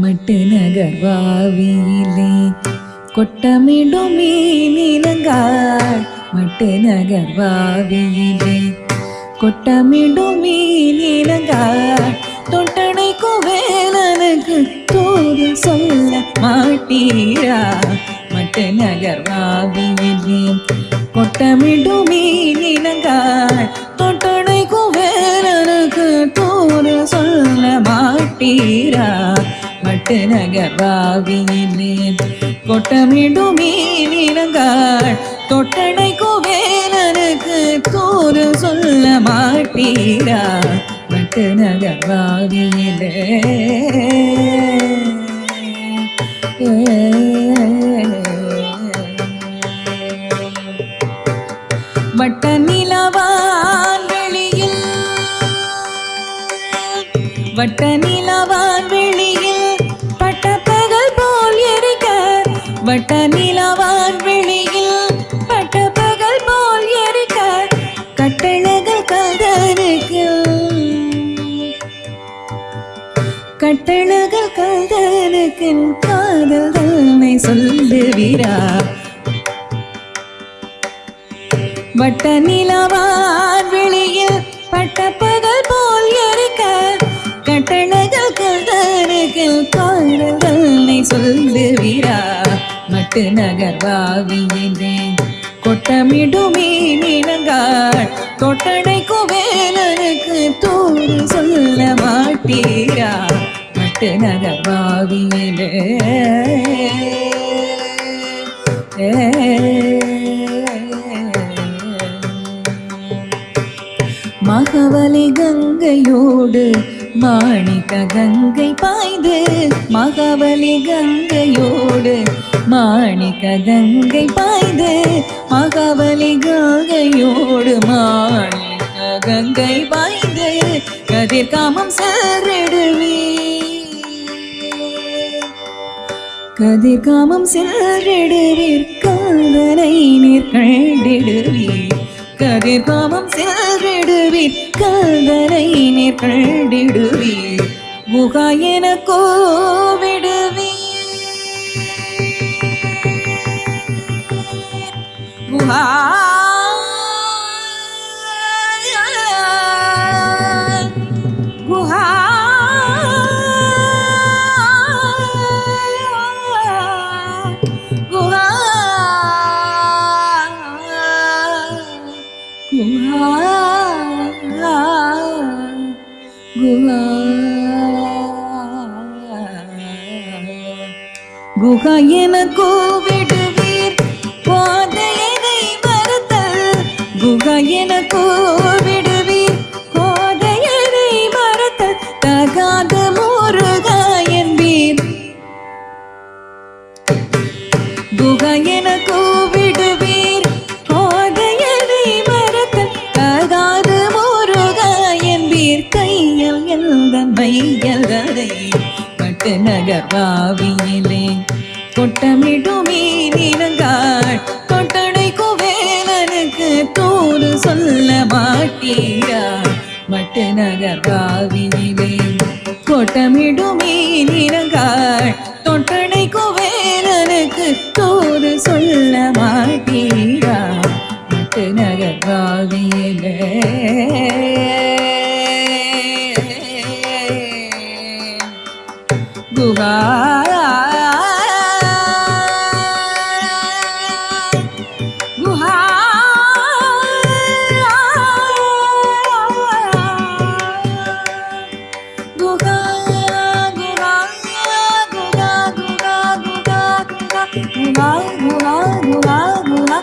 மட்டு நகர்வாவியிலே கொட்டமிடும் மீனினங்காள் மட்டு நகர்வாவியிலே கொட்டமிடும் மீனினங்காள் தொட்டணைக்கும் வேலனுக்கு தூது சொல்ல மாட்டீரா மட்டு நகர்வாவியிலே கொட்டமிடும் மீனினங்காள் தொட்டணைக்கும் வேலனுக்கு தூது சொல்ல மாட்டீரா மட்டு நகர்வாவியிலே கொட்டமிடும் மீனினங்காள் தொட்டணைக்கும் வேலனுக்கு தூது சொல்ல மாட்டீரா மட்டு நகர்வாவியிலே வட்ட நிலவான் வெளியில் வட்ட நிலவான் வெளியில் பட்டப்பகல் போல் எரிக்க வட்ட நிலவான் வெளியில் பட்டப்பகல் போல் எரிக்க கட்டழகல் கதனுக்கு கட்டழகல் கதனுக்கு காதல் தன்னை சொல்லுவீரா வட்ட நிலவான் வெளியில் பட்டப்பகல் போல் எரிக்க கட்டழகல் கதனுக்கு காதல் தன்னை சொல்லுவீரா மட்டு நகர்வாவியிலே கொட்டமிடும் மீனினங்காள் தொட்டணைக்கும் வேலனுக்கு தூது சொல்ல மாட்டீரா மட்டு நகர்வாவியிலே மகவலி கங்கையோடு மாணிக்க கங்கை பாய்ந்து மகவலி கங்கையோடு மாணிக்க கங்கை பாய்ந்து மகவலி கங்கையோடு மாணிக்க கங்கை பாய்ந்து கதிர்காமம் செல்றிடுவீர் கதிர்காமம் செல்றிடுவீர் காதலை நீர் கண்டிடுவீர் கதிர்காமம் செல்றிடுவீர் காதலை நீர் கண்டிடுவீர் குகா என கோவிடுவீர் குஹா குஹா குஹா என கோவிடுவீர் கோதையனை மறத்தல் குஹா என கோவிடுவீர் கோதையனை மறத்தல் தகாத முருகா என்பீர் குஹா என கோவிடுவீர் கோதையனை மறத்தல் தகாத முருகா என்பீர் கையல் எந்த மையல்களை மட்டு நகர்வாவியிலே கொட்டமிடும் மீனினங்காள் தொட்டணைக்கும் வேலனுக்கு தூது சொல்ல மாட்டீரா மட்டு நகர்வாவியிலே கொட்டமிடும் மீனினங்காள் தொட்டணைக்கும் வேலனுக்கு தூது சொல்ல மாட்டீரா மட்டு நகர்வாவியிலே குஹா குஹா குஹா குஹா குஹா